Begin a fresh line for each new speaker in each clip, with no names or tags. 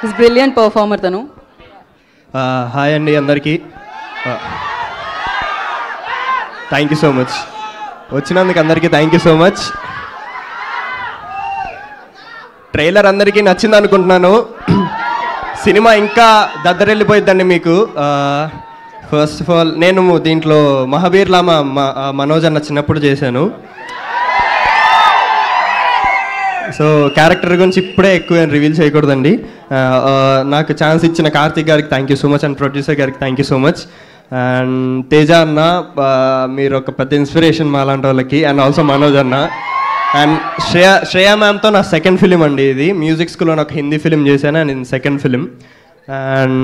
Is brilliant performer తను.
Hi అండి అందరికీ. థ్యాంక్ యూ సో మచ్, వచ్చినందుకు అందరికీ thank you so much. Trailer అందరికీ నచ్చింది అనుకుంటున్నాను. సినిమా ఇంకా దద్దరెళ్ళిపోయిద్దండి మీకు. ఫస్ట్ ఆఫ్ ఆల్ నేను దీంట్లో మహాబీర్ లామా మనోజ్ అన్న చిన్నప్పుడు చేశాను. సో క్యారెక్టర్ గురించి ఇప్పుడే ఎక్కువ రివీల్ చేయకూడదండి. నాకు ఛాన్స్ ఇచ్చిన కార్తిక్ గారికి thank you so much and producer గారికి thank you so much. And Teja అన్న, మీరు ఒక పెద్ద ఇన్స్పిరేషన్ మా లాంటి వాళ్ళకి. అండ్ ఆల్సో మనోజ్ అన్న అండ్ శ్రేయా మ్యామ్తో నా సెకండ్ ఫిలిం అండి ఇది. మ్యూజిక్ స్కూల్లో నాకు హిందీ ఫిలిం చేశాను అండ్ ఇది సెకండ్ ఫిలిం. అండ్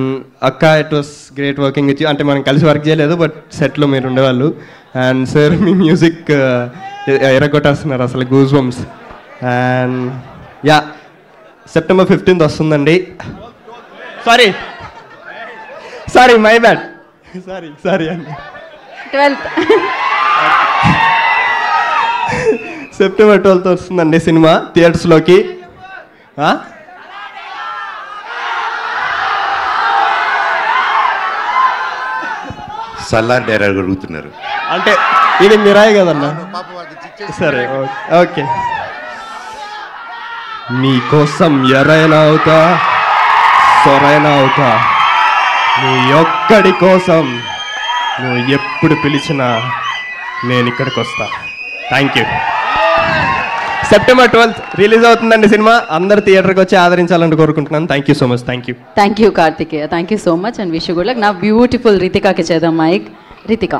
అక్క, it was great working with you. అంటే మనం కలిసి వర్క్ చేయలేదు బట్ సెట్లో మీరు ఉండేవాళ్ళు. అండ్ సార్ మీ మ్యూజిక్ ఎరగొట్టేస్తున్నారు అసలు, goose bumps. And yeah, September 15th వస్తుందండి. సారీ మై బ్యాడ్, సారీ అండి.
12th
September 12th వస్తుందండి సినిమా థియేటర్స్లోకి.
సల్లార్ డైరెక్టర్ అడుగుతున్నారు
అంటే ఇది మిరాయి కదన్నా. సరే ఓకే. మీకోసం ఎరైనా అవుతా, సొరైనా అవుతా, నీ ఒక్కడి కోసం నువ్వు ఎప్పుడు పిలిచినా నేను ఇక్కడికి వస్తా. Thank you. September 12th release అవుతుందండి సినిమా. అందరు థియేటర్కి వచ్చి ఆదరించాలని కోరుకుంటున్నాను. Thank you so much.
Thank you Karthikeya. Thank you so much and wish you good luck. నా బ్యూటిఫుల్ రితికాకి చేద్దాం మైక్. రితిక.